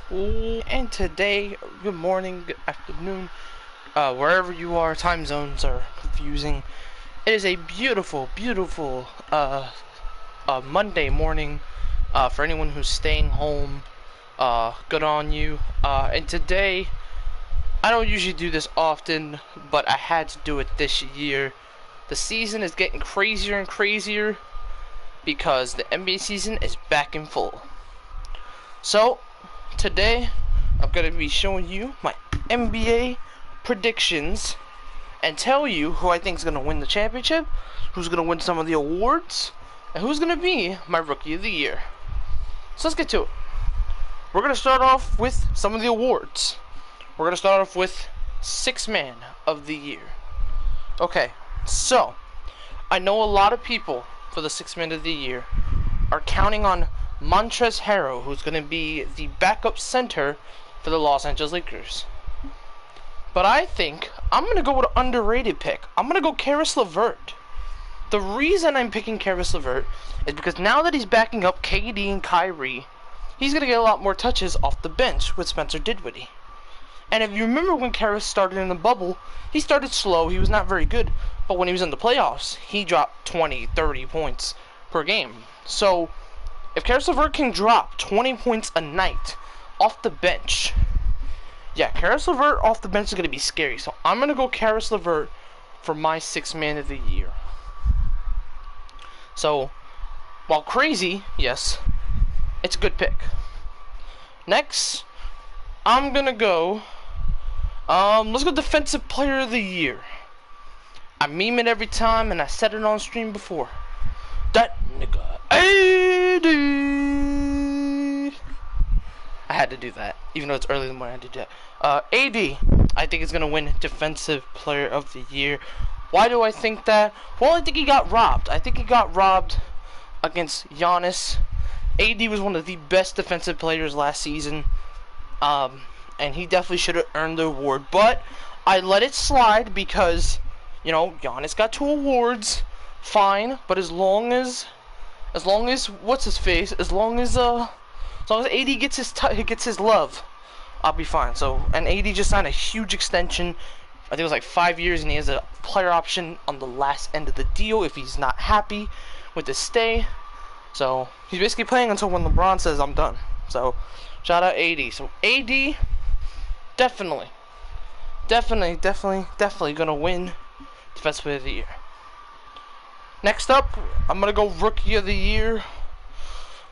And today, good morning, good afternoon, wherever you are, time zones are confusing. It is a beautiful, beautiful Monday morning for anyone who's staying home. Good on you. And today, I don't usually do this often, but I had to do it this year. The season is getting crazier and crazier because the NBA season is back in full. So, today, I'm going to be showing you my NBA predictions and tell you who I think is going to win the championship, who's going to win some of the awards, and who's going to be my Rookie of the Year. So let's get to it. We're going to start off with some of the awards. We're going to start off with Sixth Man of the Year. Okay, so I know a lot of people for the Sixth Man of the Year are counting on Montrezl Harrell, who's going to be the backup center for the Los Angeles Lakers. But I think I'm going to go with an underrated pick. I'm going to go Caris LeVert. The reason I'm picking Caris LeVert is because now that he's backing up KD and Kyrie, he's going to get a lot more touches off the bench with Spencer Dinwiddie. And if you remember when Caris started in the bubble, he started slow, he was not very good, but when he was in the playoffs, he dropped 20, 30 points per game. So, if Caris LeVert can drop 20 points a night off the bench, yeah, Caris LeVert off the bench is going to be scary. So, I'm going to go Caris LeVert for my Sixth Man of the Year. So, while crazy, yes, it's a good pick. Next, I'm going to go... let's go Defensive Player of the Year. I meme it every time, and I said it on stream before. That nigga, AD. I had to do that, even though it's early in the morning. I had to do that. AD, I think is gonna win Defensive Player of the Year. Why do I think that? Well, I think he got robbed. I think he got robbed against Giannis. AD was one of the best defensive players last season. And he definitely should have earned the award, but I let it slide because, you know, Giannis got 2 awards, fine. But as long as what's his face, as long as AD gets his love, I'll be fine. So, and AD just signed a huge extension. I think it was like 5 years, and he has a player option on the last end of the deal if he's not happy with his stay. So he's basically playing until when LeBron says I'm done. So shout out AD. So AD. Definitely gonna win Defensive Player of the Year. Next up, I'm gonna go Rookie of the Year.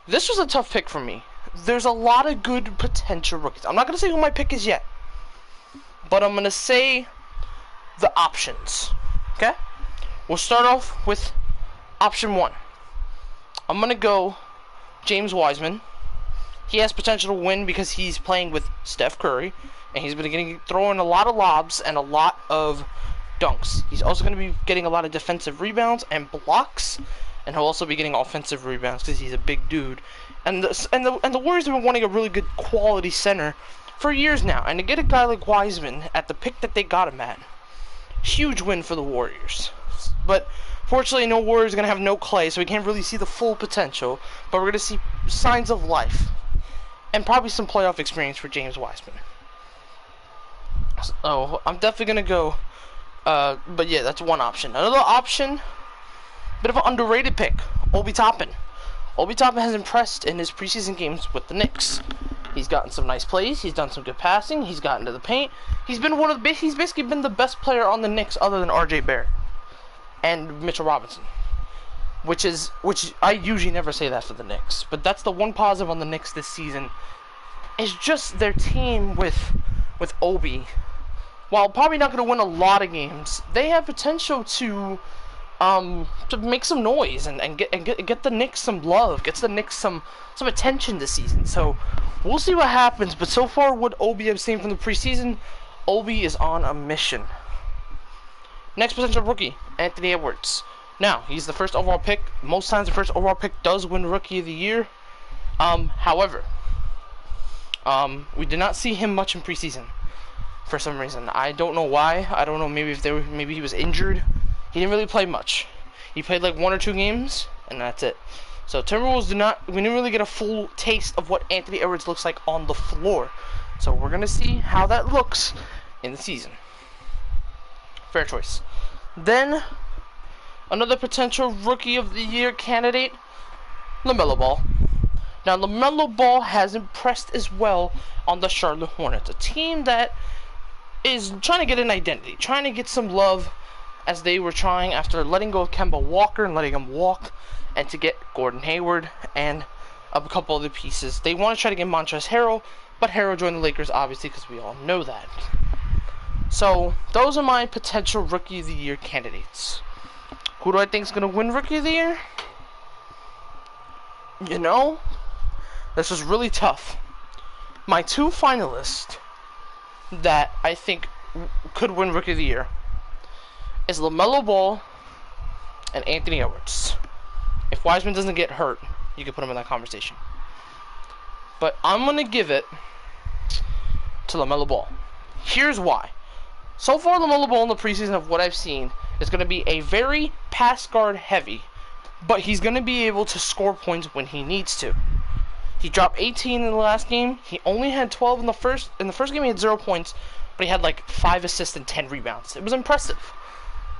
This was a tough pick for me. There's a lot of good potential rookies. I'm not gonna say who my pick is yet, but I'm gonna say the options. Okay? We'll start off with option 1. I'm gonna go James Wiseman. He has potential to win because he's playing with Steph Curry, and he's been throwing a lot of lobs and a lot of dunks. He's also going to be getting a lot of defensive rebounds and blocks, and he'll also be getting offensive rebounds because he's a big dude. And the Warriors have been wanting a really good quality center for years now, and to get a guy like Wiseman at the pick that they got him at, huge win for the Warriors. But fortunately, no Warriors are going to have no Clay, so we can't really see the full potential, but we're going to see signs of life. And probably some playoff experience for James Wiseman. So, I'm definitely going to go, but yeah, that's one option. Another option, bit of an underrated pick, Obi Toppin. Obi Toppin has impressed in his preseason games with the Knicks. He's gotten some nice plays, he's done some good passing, he's gotten to the paint. He's basically been the best player on the Knicks other than RJ Barrett and Mitchell Robinson. Which I usually never say that for the Knicks, but that's the one positive on the Knicks this season. It's just their team with Obi. While probably not going to win a lot of games, they have potential to make some noise and get the Knicks some love, gets the Knicks some attention this season. So we'll see what happens. But so far, what Obi I've seen from the preseason, Obi is on a mission. Next potential rookie, Anthony Edwards. Now, he's the first overall pick. Most times the first overall pick does win Rookie of the Year. However, we did not see him much in preseason for some reason. I don't know why. I don't know, maybe he was injured. He didn't really play much. He played like 1 or 2 games, and that's it. So Timberwolves we didn't really get a full taste of what Anthony Edwards looks like on the floor. So we're going to see how that looks in the season. Fair choice. Then, another potential Rookie of the Year candidate, LaMelo Ball. Now, LaMelo Ball has impressed as well on the Charlotte Hornets, a team that is trying to get an identity, trying to get some love as they were trying after letting go of Kemba Walker and letting him walk, and to get Gordon Hayward and a couple other pieces. They want to try to get Montrezl Harrell, but Harrell joined the Lakers, obviously, because we all know that. So, those are my potential Rookie of the Year candidates. Who do I think is going to win Rookie of the Year? You know, this is really tough. My two finalists that I think could win Rookie of the Year is LaMelo Ball and Anthony Edwards. If Wiseman doesn't get hurt, you can put him in that conversation. But I'm going to give it to LaMelo Ball. Here's why. So far, LaMelo Ball in the preseason of what I've seen is going to be a very pass guard heavy, but he's going to be able to score points when he needs to. He dropped 18 in the last game. He only had 12 in the first. In the first game, he had 0 points, but he had like 5 assists and 10 rebounds. It was impressive.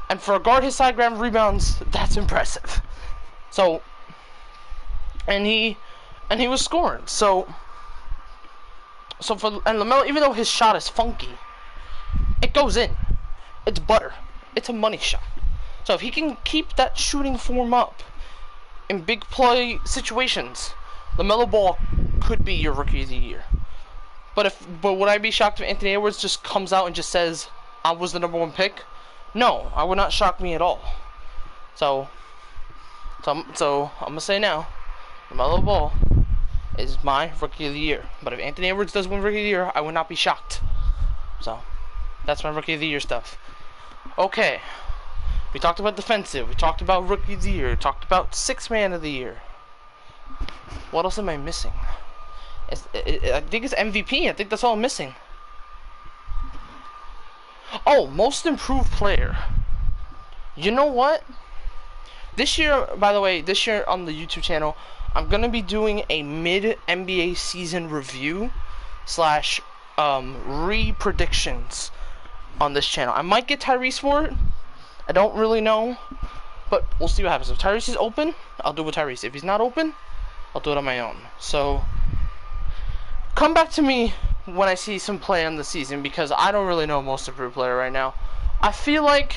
And for a guard his side, grab rebounds, that's impressive. So, and he was scoring. So for LaMelo, even though his shot is funky, it goes in. It's butter. It's a money shot. So if he can keep that shooting form up in big play situations, LaMelo Ball could be your Rookie of the Year. But would I be shocked if Anthony Edwards just comes out and just says, I was the #1 pick? No, I would not shock me at all. So I'm going to say now, LaMelo Ball is my Rookie of the Year. But if Anthony Edwards does win Rookie of the Year, I would not be shocked. So, that's my Rookie of the Year stuff. Okay. We talked about defensive. We talked about Rookie of the Year. We talked about 6th Man of the Year. What else am I missing? I think it's MVP. I think that's all I'm missing. Oh, Most Improved Player. You know what? This year, by the way, on the YouTube channel, I'm going to be doing a mid-NBA season review / re-predictions on this channel. I might get Tyrese for it. I don't really know, but we'll see what happens. If Tyrese is open, I'll do it with Tyrese. If he's not open, I'll do it on my own. So, come back to me when I see some play on the season, because I don't really know Most Improved Player right now. I feel like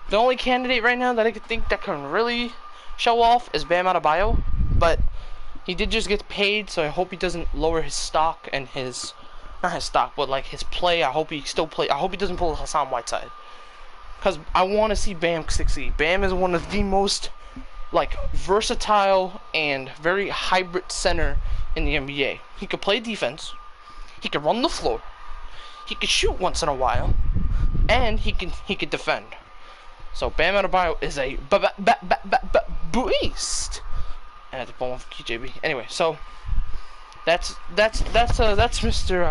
the only candidate right now that I could think that can really show off is Bam Adebayo, but he did just get paid, so I hope he doesn't lower his stock and his, not his stock, but like his play. I hope he still play. I hope he doesn't pull Hassan Whiteside, because I want to see Bam succeed. Bam is one of the most like versatile and very hybrid center in the NBA. He could play defense, he could run the floor, he could shoot once in a while, and he could defend. So Bam Adebayo is a beast. And I had to pull one for KJB. Anyway, so that's Mr.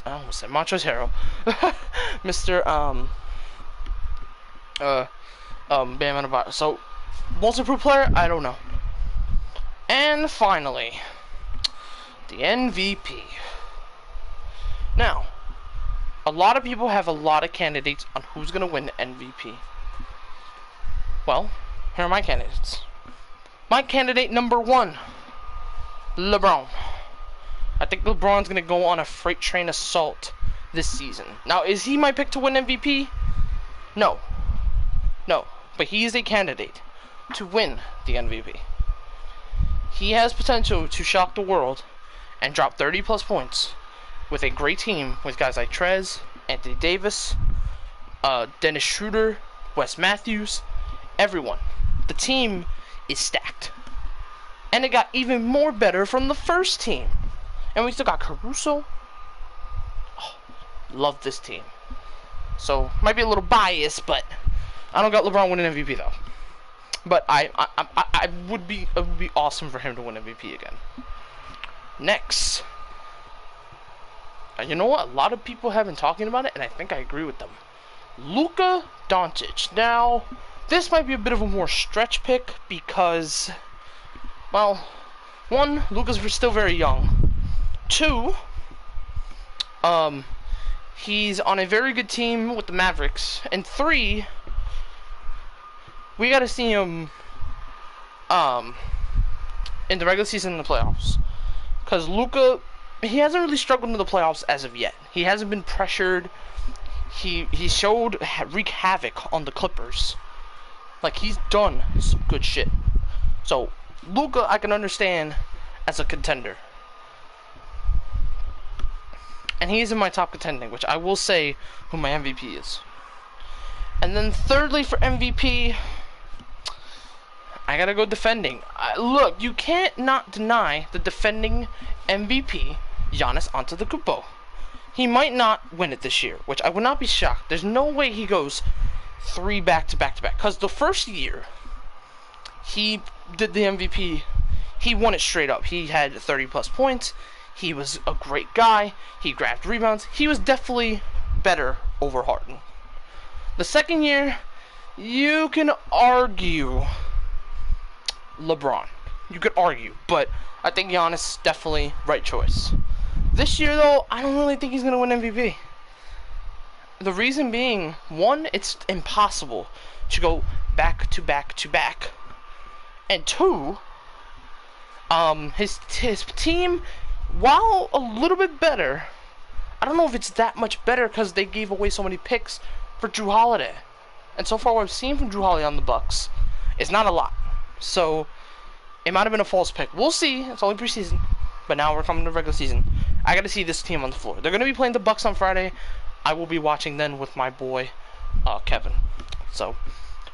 I almost said Montrezl Harrell. Mr. Bam Adebayo. So Most Improved Player, I don't know. And finally, the MVP. Now, a lot of people have a lot of candidates on who's going to win the MVP. Well, here are my candidates. My candidate number 1, LeBron. I think LeBron's going to go on a freight train assault this season. Now, is he my pick to win MVP? No. No. But he is a candidate to win the MVP. He has potential to shock the world and drop 30+ points with a great team with guys like Trez, Anthony Davis, Dennis Schroeder, Wes Matthews, everyone. The team is stacked. And it got even more better from the first team. And we still got Caruso. Oh, love this team. So, might be a little biased, but I don't got LeBron winning MVP though. But it would be awesome for him to win MVP again. Next. You know what? A lot of people have been talking about it, and I think I agree with them. Luka Doncic. Now, This might be a bit of a more stretch pick because, well, one, Luka's still very young. Two, he's on a very good team with the Mavericks. And three, we gotta see him, in the regular season and the playoffs. Because Luka, he hasn't really struggled in the playoffs as of yet. He hasn't been pressured. He showed wreak havoc on the Clippers. Like, he's done some good shit. So, Luka, I can understand as a contender. And he's in my top contending, which I will say who my MVP is. And then thirdly for MVP, I gotta go defending. Look, you can't not deny the defending MVP, Giannis Antetokounmpo. He might not win it this year, which I would not be shocked. There's no way he goes 3 back-to-back-to-back. Because the first year he did the MVP, he won it straight up. He had 30-plus points. He was a great guy. He grabbed rebounds. He was definitely better over Harden. The second year, you can argue LeBron. You could argue, but I think Giannis definitely right choice. This year, though, I don't really think he's going to win MVP. The reason being, one, it's impossible to go back-to-back-to-back. And two, his team, while a little bit better, I don't know if it's that much better because they gave away so many picks for Jrue Holiday. And so far what I've seen from Jrue Holiday on the Bucks is not a lot. So, it might have been a false pick. We'll see. It's only preseason. But now we're coming to regular season. I got to see this team on the floor. They're going to be playing the Bucks on Friday. I will be watching then with my boy, Kevin. So,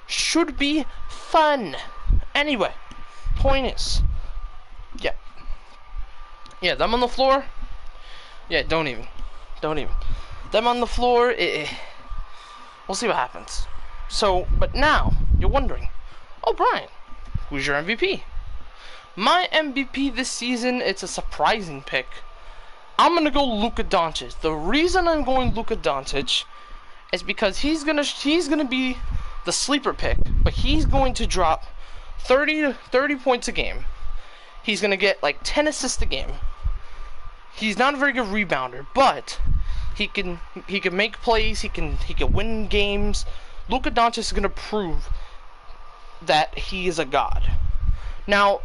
should be fun. Anyway, point is, yeah, them on the floor. Yeah, don't even. Them on the floor. We'll see what happens. So, but now you're wondering, oh, Brian, who's your MVP? My MVP this season, it's a surprising pick. I'm going to go Luka Doncic. The reason I'm going Luka Doncic is because he's gonna be the sleeper pick, but he's going to drop 30 points a game. He's going to get like 10 assists a game. He's not a very good rebounder, but he can make plays, he can win games. Luka Doncic is going to prove that he is a god. Now,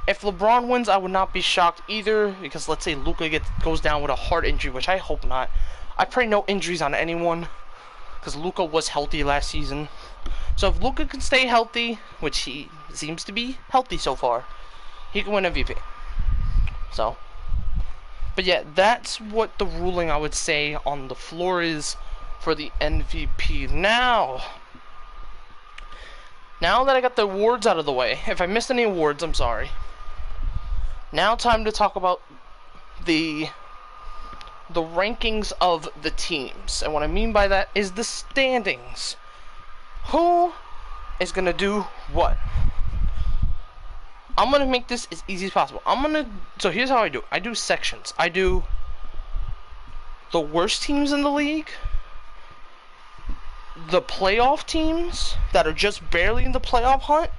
if LeBron wins, I would not be shocked either, because let's say Luka goes down with a heart injury, which I hope not. I pray no injuries on anyone, because Luka was healthy last season. So if Luka can stay healthy, which he seems to be healthy so far, he can win MVP. So, but yeah, that's what the ruling I would say on the floor is for the MVP. Now that I got the awards out of the way, if I missed any awards, I'm sorry. Now time to talk about the rankings of the teams. And what I mean by that is the standings. Who is going to do what? I'm going to make this as easy as possible. So here's how I do it. I do sections. I do the worst teams in the league, the playoff teams that are just barely in the playoff hunt,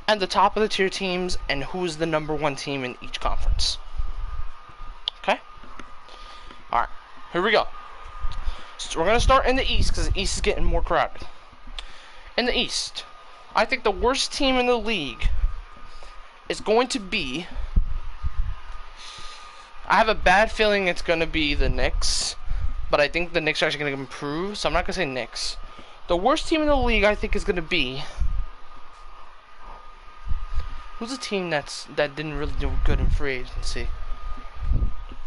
and the top of the tier teams, and who's the number one team in each conference. Okay? Alright, here we go. So we're going to start in the East, because the East is getting more crowded. In the East, I think the worst team in the league is going to be, I have a bad feeling it's going to be the Knicks, but I think the Knicks are actually going to improve, so I'm not going to say Knicks. The worst team in the league, I think, is going to be, who's a team that didn't really do good in free agency?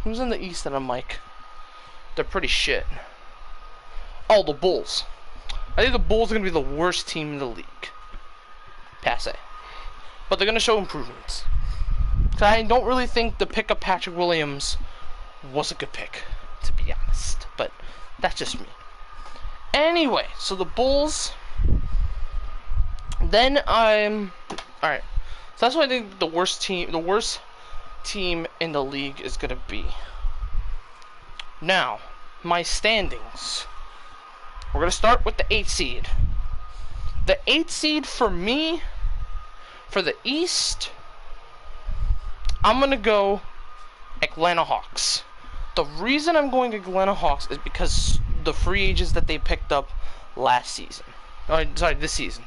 Who's in the East that I'm like, they're pretty shit. Oh, the Bulls. I think the Bulls are going to be the worst team in the league. Passe. But they're going to show improvements. Because I don't really think the pick of Patrick Williams was a good pick, to be honest. But that's just me. Anyway, so the Bulls. Then alright. So that's what I think the worst team in the league is going to be. Now, my standings. We're going to start with the 8th seed. The 8th seed for me, for the East, I'm going to go Atlanta Hawks. The reason I'm going Atlanta Hawks is because the free agents that they picked up last season. This season.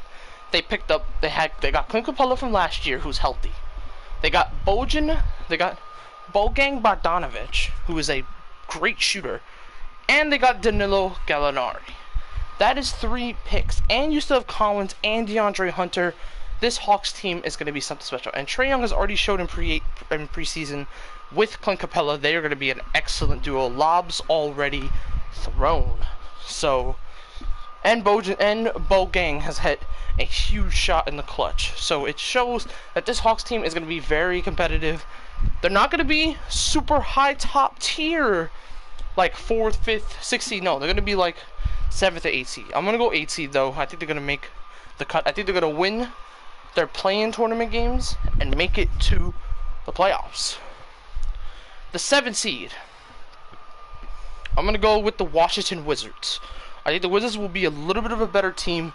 They got Clint Capella from last year, who's healthy. They got Bojan Bogdan-Bogdanovic, who is a great shooter. And they got Danilo Gallinari. That is 3 picks. And you still have Collins and DeAndre Hunter. This Hawks team is going to be something special. And Trae Young has already showed in preseason with Clint Capella. They are going to be an excellent duo. Lobs already thrown. So, and Bogang has hit a huge shot in the clutch. So it shows that this Hawks team is going to be very competitive. They're not going to be super high top tier, like 4th, 5th, 6th seed. No, they're going to be like 7th to 8th seed. I'm going to go 8th seed though. I think they're going to make the cut. I think they're going to win their play-in tournament games and make it to the playoffs. The 7th seed, I'm going to go with the Washington Wizards. I think the Wizards will be a little bit of a better team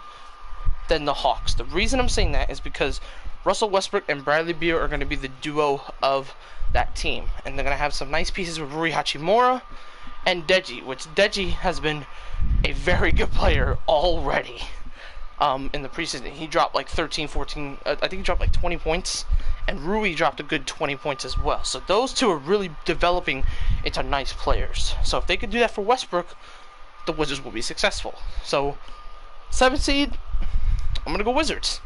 than the Hawks. The reason I'm saying that is because Russell Westbrook and Bradley Beal are going to be the duo of that team. And they're going to have some nice pieces with Rui Hachimura and Deji, which Deji has been a very good player already. In the preseason, he dropped like 13, 14, I think he dropped like 20 points, and Rui dropped a good 20 points as well. So those two are really developing into nice players. So if they could do that for Westbrook, the Wizards will be successful. So, 7th seed, I'm going to go Wizards.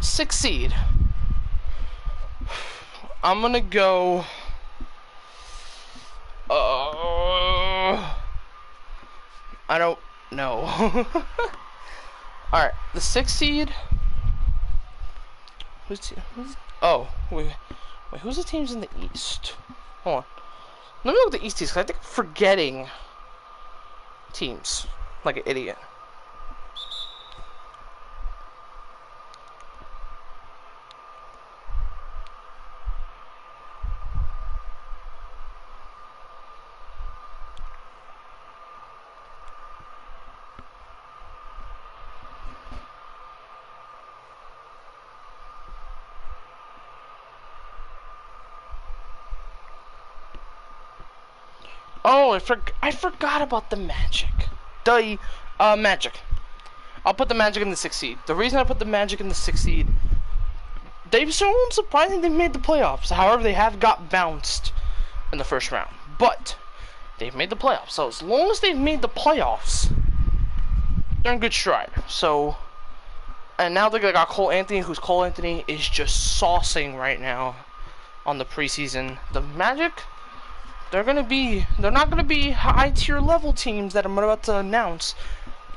6th seed, I'm going to go... I don't know. Alright, the 6th seed... Who's the teams in the East? Hold on. Let me look at the East teams, because I think I'm forgetting teams like an idiot. Oh, I forgot about the Magic. Magic. I'll put the Magic in the 6th seed. The reason I put the Magic in the 6th seed, they've shown surprising they've made the playoffs. However, they have got bounced in the first round. But they've made the playoffs. So as long as they've made the playoffs, they're in good stride. So, and now they got Cole Anthony, who's Cole Anthony is just saucing right now on the preseason. The Magic, they're not gonna be high tier level teams that I'm about to announce.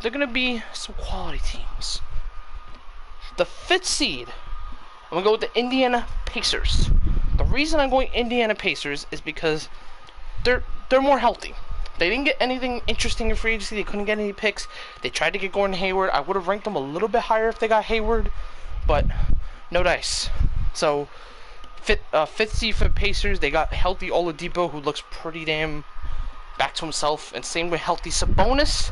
They're gonna be some quality teams. The 5th seed, I'm gonna go with the Indiana Pacers. The reason I'm going Indiana Pacers is because they're more healthy. They didn't get anything interesting in free agency. They couldn't get any picks. They tried to get Gordon Hayward. I would have ranked them a little bit higher if they got Hayward, but no dice. So 5th seed for Pacers. They got healthy Oladipo, who looks pretty damn back to himself, and same with healthy Sabonis.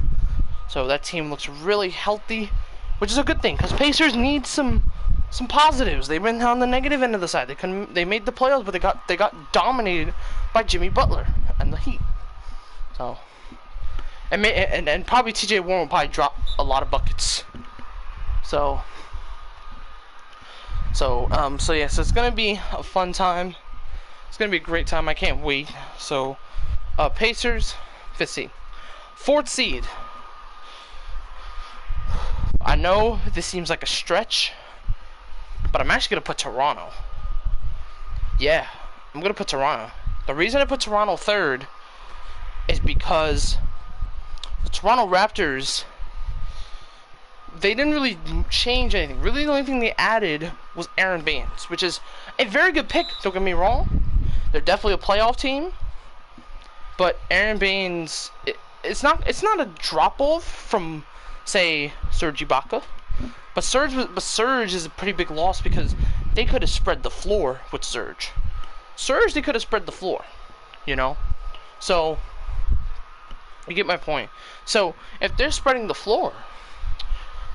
So that team looks really healthy, which is a good thing because Pacers need some positives. They've been on the negative end of the side. They made the playoffs, but they got dominated by Jimmy Butler and the Heat. So and probably TJ Warren will probably drop a lot of buckets. So yes, it's gonna be a fun time. It's gonna be a great time. I can't wait. So, Pacers, 5th seed, 4th seed. I know this seems like a stretch, but I'm actually gonna put Toronto. Yeah, I'm gonna put Toronto. The reason I put Toronto 3rd is because the Toronto Raptors, they didn't really change anything. Really, the only thing they added was Aaron Baines, which is a very good pick, don't get me wrong. They're definitely a playoff team, but Aaron Baines, it's not a drop-off from, say, Serge Ibaka, but Serge is a pretty big loss because they could have spread the floor with Serge. They could have spread the floor, you know? So, You get my point. So if they're spreading the floor,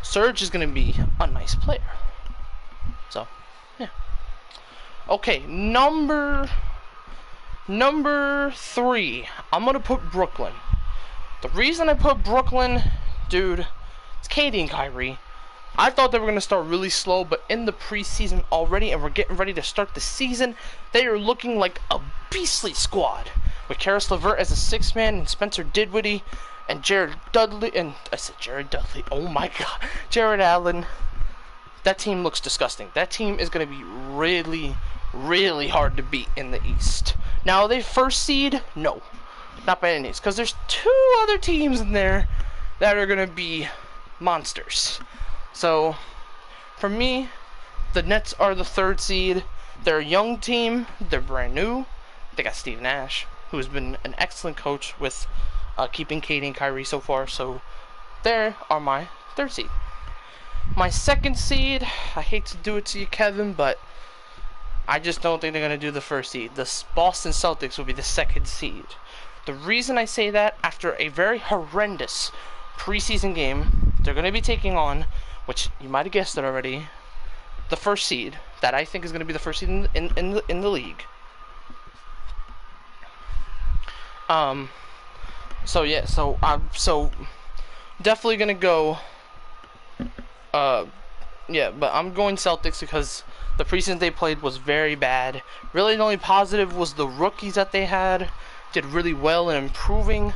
Serge is going to be a nice player. So, yeah. Okay, number 3. I'm going to put Brooklyn. The reason I put Brooklyn, dude, it's KD and Kyrie. I thought they were going to start really slow, but in the preseason already, and we're getting ready to start the season, they are looking like a beastly squad. With Karis LeVert as a 6th man, and Spencer Dinwiddie, and Jared Dudley, and I said Jared Dudley, oh my god, Jared Allen. That team looks disgusting. That team is going to be really, really hard to beat in the East. Now, are they first seed? No, not by any means, because there's 2 other teams in there that are going to be monsters. So, for me, the Nets are the 3rd seed. They're a young team. They're brand new. They got Steve Nash, who's been an excellent coach with keeping KD and Kyrie so far. So, there are my 3rd seed. My 2nd seed, I hate to do it to you, Kevin, but I just don't think they're going to do the 1st seed. The Boston Celtics will be the 2nd seed. The reason I say that, after a very horrendous preseason game, they're going to be taking on, which you might have guessed it already, the 1st seed, that I think is going to be the 1st seed in the league. So yeah, so definitely gonna go. Yeah, but I'm going Celtics because the preseason they played was very bad. Really, the only positive was the rookies that they had did really well in improving.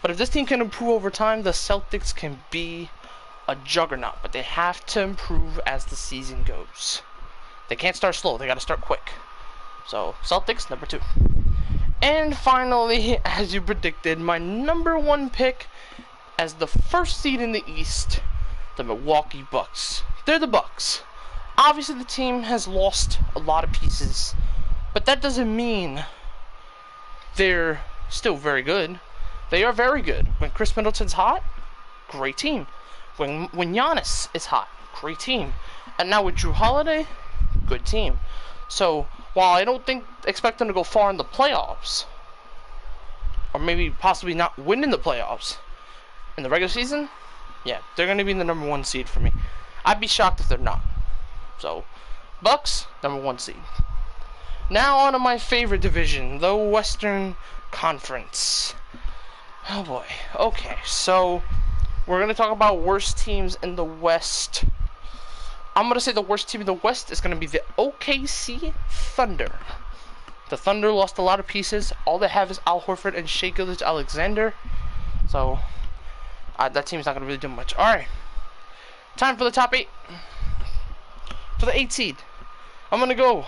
But if this team can improve over time, the Celtics can be a juggernaut. But they have to improve as the season goes. They can't start slow. They got to start quick. So, Celtics, number 2. And finally, as you predicted, my number 1 pick as the 1st seed in the East, the Milwaukee Bucks. They're the Bucks. Obviously, the team has lost a lot of pieces, but that doesn't mean they're still very good. They are very good. When Chris Middleton's hot, great team. When Giannis is hot, great team. And now with Jrue Holiday, good team. So, while I don't expect them to go far in the playoffs, or maybe possibly not win in the playoffs in the regular season, yeah, they're going to be in the number 1 seed for me. I'd be shocked if they're not. So, Bucks, number 1 seed. Now on to my favorite division, the Western Conference. Oh boy. Okay, so we're going to talk about worst teams in the West. I'm going to say the worst team in the West is going to be the OKC Thunder. The Thunder lost a lot of pieces. All they have is Al Horford and Shai Gilgeous-Alexander. So, that team's not going to really do much. Alright. Time for the top 8. For the 8 seed, I'm going to go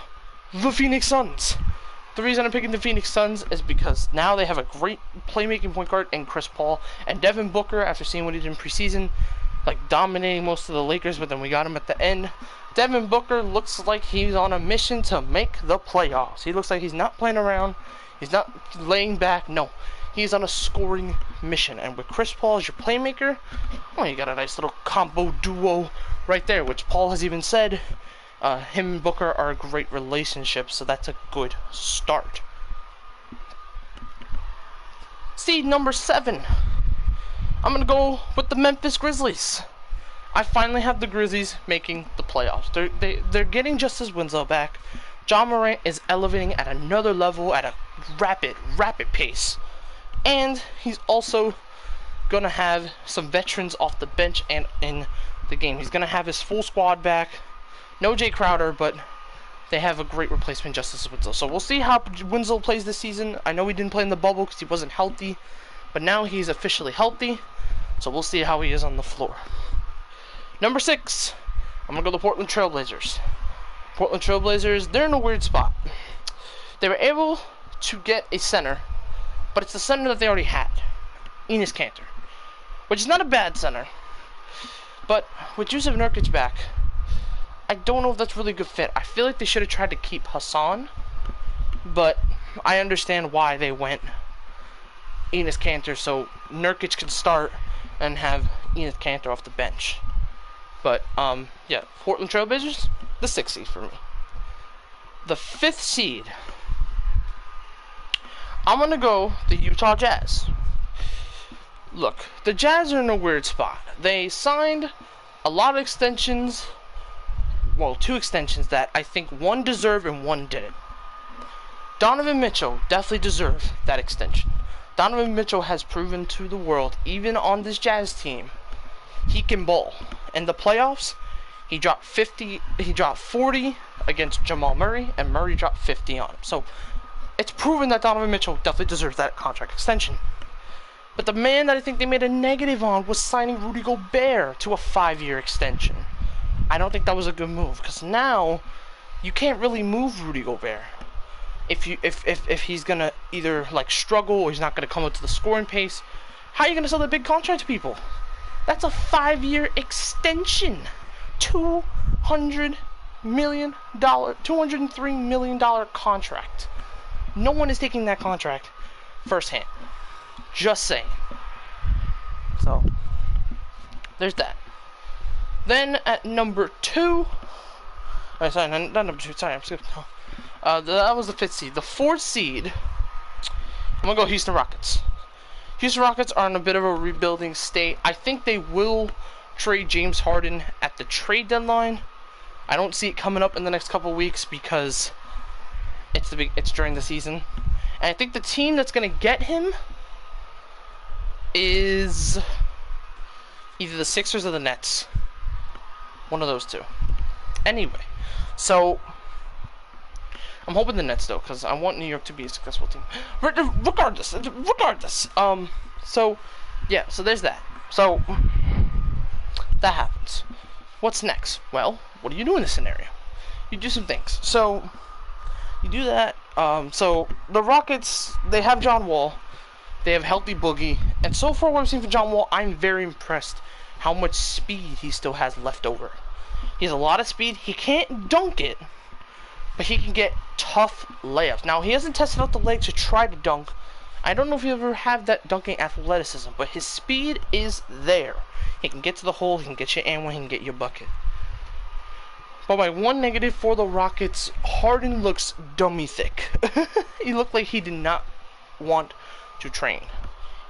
the Phoenix Suns. The reason I'm picking the Phoenix Suns is because now they have a great playmaking point guard in Chris Paul, and Devin Booker, after seeing what he did in preseason, like dominating most of the Lakers, but then we got him at the end. Devin Booker looks like he's on a mission to make the playoffs. He looks like he's not playing around. He's not laying back. No, he's on a scoring mission. And with Chris Paul as your playmaker, well, you got a nice little combo duo right there, which Paul has even said him and Booker are a great relationship, so that's a good start. Seed number 7. I'm going to go with the Memphis Grizzlies. I finally have the Grizzlies making the playoffs. They're getting Justice Winslow back. John Morant is elevating at another level at a rapid pace. And he's also going to have some veterans off the bench and in the game. He's going to have his full squad back. No Jay Crowder, but they have a great replacement, Justice Winslow. So we'll see how Winslow plays this season. I know he didn't play in the bubble because he wasn't healthy. But now he's officially healthy. So we'll see how he is on the floor. Number 6, I'm going to go the Portland Trailblazers. Portland Trailblazers, they're in a weird spot. They were able to get a center, but it's the center that they already had, Enes Kanter, which is not a bad center. But with Jusuf Nurkic back, I don't know if that's really a good fit. I feel like they should have tried to keep Hassan, but I understand why they went Enes Kanter, so Nurkic can start and have Enes Kanter off the bench. But, yeah, Portland Trailblazers, the 6th seed for me. The 5th seed, I'm going to go the Utah Jazz. look, the Jazz are in a weird spot. They signed a lot of extensions, well, 2 extensions that I think one deserved and one didn't. Donovan Mitchell definitely deserved that extension. Donovan Mitchell has proven to the world, even on this Jazz team, he can ball. In the playoffs, he dropped 40 against Jamal Murray, and Murray dropped 50 on him. So it's proven that Donovan Mitchell definitely deserves that contract extension. But the man that I think they made a negative on was signing Rudy Gobert to a 5-year extension. I don't think that was a good move, because now you can't really move Rudy Gobert. If he's gonna either like struggle or he's not gonna come up to the scoring pace, how are you gonna sell that big contract to people? That's a 5-year extension, $203 million contract. No one is taking that contract firsthand. Just saying. So there's that. Then at number 2, sorry, not number 2. Sorry, I'm skipping. That was the 5th seed. The 4th seed, I'm gonna go Houston Rockets. Houston Rockets are in a bit of a rebuilding state. I think they will trade James Harden at the trade deadline. I don't see it coming up in the next couple weeks because it's during the season. And I think the team that's gonna get him is either the Sixers or the Nets. One of those two. Anyway, so I'm hoping the Nets, though, because I want New York to be a successful team. Regardless. So, yeah, so there's that. So, that happens. What's next? Well, what do you do in this scenario? You do some things. So, you do that. So, the Rockets, they have John Wall. They have healthy Boogie. And so far, what I've seen from John Wall, I'm very impressed how much speed he still has left over. He has a lot of speed. He can't dunk it, but he can get tough layups. Now, he hasn't tested out the legs to try to dunk. I don't know if he ever have that dunking athleticism, but his speed is there. He can get to the hole, he can get you and one, he can get you a bucket. But my one negative for the Rockets, Harden looks dummy thick. He looked like he did not want to train.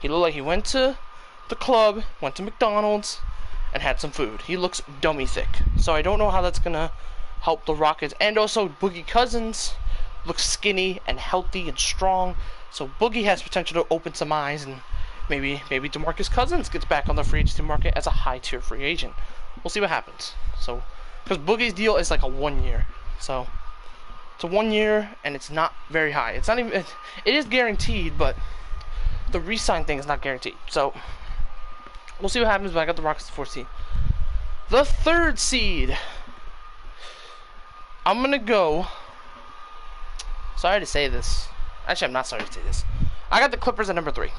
He looked like he went to the club, went to McDonald's, and had some food. He looks dummy thick. So I don't know how that's going to help the Rockets. And also, Boogie Cousins looks skinny and healthy and strong. So Boogie has potential to open some eyes, and maybe DeMarcus Cousins gets back on the free agency market as a high-tier free agent. We'll see what happens. So, because Boogie's deal is like a 1 year. So, it's a 1 year, and it's not very high. It's not even... It is guaranteed, but the re-sign thing is not guaranteed. So, we'll see what happens, but I got the Rockets the 4th seed. The 3rd seed. I'm going to go... Sorry to say this. Actually, I'm not sorry to say this. I got the Clippers at number 3.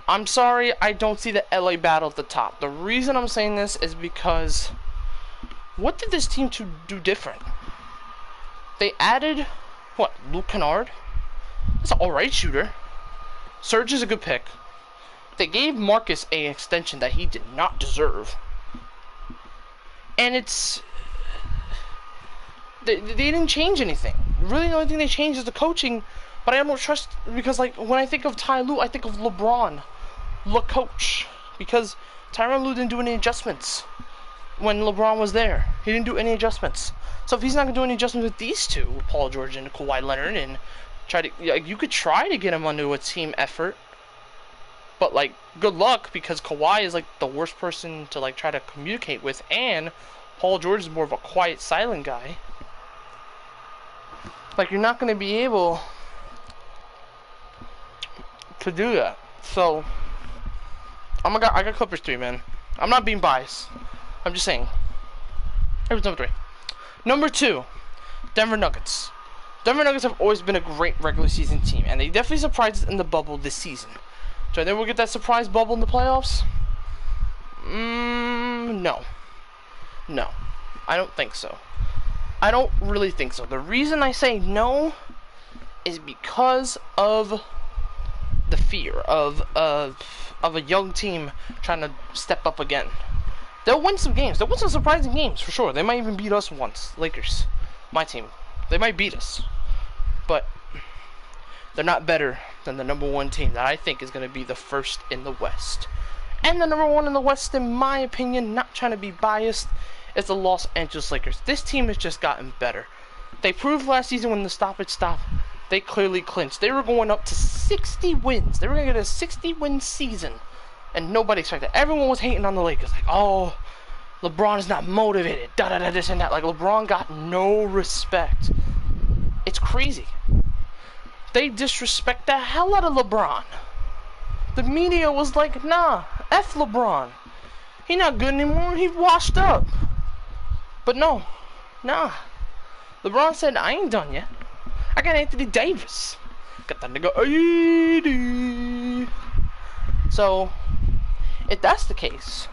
I'm sorry I don't see the LA battle at the top. The reason I'm saying this is because... What did this team do different? They added... What? Luke Kennard? That's an alright shooter. Serge is a good pick. They gave Marcus an extension that he did not deserve. And it's... They didn't change anything. Really, the only thing they changed is the coaching. But I don't trust... Because, like, when I think of Ty Lue, I think of LeBron. Le coach. Because Tyronn Lue didn't do any adjustments when LeBron was there. He didn't do any adjustments. So if he's not going to do any adjustments with these two, Paul George and Kawhi Leonard, and try to... Like, you could try to get him under a team effort. But, like, good luck, because Kawhi is, like, the worst person to, like, try to communicate with. And Paul George is more of a quiet, silent guy. Like, you're not going to be able to do that. So, I got Clippers 3, man. I'm not being biased. I'm just saying. Here's number 3. Number 2, Denver Nuggets. Denver Nuggets have always been a great regular season team, and they definitely surprised us in the bubble this season. So I think we'll get that surprise bubble in the playoffs? No. No. I don't think so. I don't really think so. The reason I say no is because of the fear of a young team trying to step up again. They'll win some games. They'll win some surprising games, for sure. They might even beat us once. Lakers. My team. They might beat us. But they're not better than the number 1 team that I think is going to be the first in the West. And the number 1 in the West, in my opinion, not trying to be biased, is the Los Angeles Lakers. This team has just gotten better. They proved last season when the stoppage stopped, they clearly clinched. They were going up to 60 wins. They were going to get a 60-win season. And nobody expected it. Everyone was hating on the Lakers. Like, oh, LeBron is not motivated. Da-da-da, this and that. Like, LeBron got no respect. It's crazy. They disrespect the hell out of LeBron. The media was like, nah, F LeBron. He not good anymore. He washed up. But no, nah. LeBron said, I ain't done yet. I got Anthony Davis. Got that nigga AD. So, if that's the case,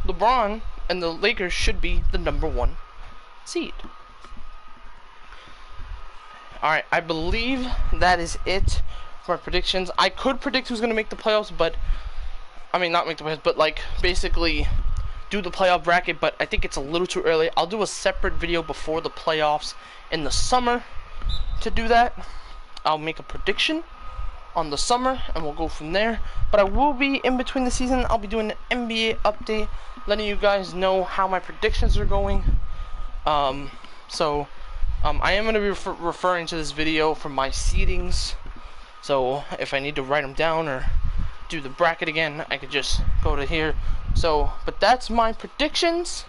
LeBron and the Lakers should be the number 1 seed. Alright, I believe that is it for my predictions. I could predict who's going to make the playoffs, but I mean, not make the playoffs, but like basically do the playoff bracket, but I think it's a little too early. I'll do a separate video before the playoffs in the summer to do that. I'll make a prediction on the summer and we'll go from there. But I will be in between the season. I'll be doing an NBA update, letting you guys know how my predictions are going. I am going to be referring to this video from my seedings. So if I need to write them down or do the bracket again, I could just go to here. So, but that's my predictions,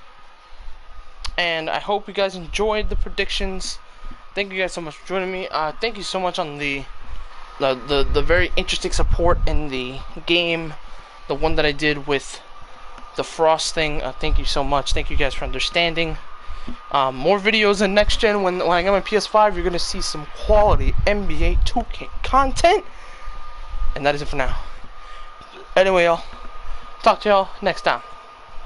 and I hope you guys enjoyed the predictions. Thank you guys so much for joining me. Thank you so much on the very interesting support in the game, the one that I did with the Frost thing. Thank you so much. Thank you guys for understanding. More videos in next gen. When I get my PS5, you're gonna see some quality NBA 2K content, and that is it for now. Anyway, y'all, talk to y'all next time.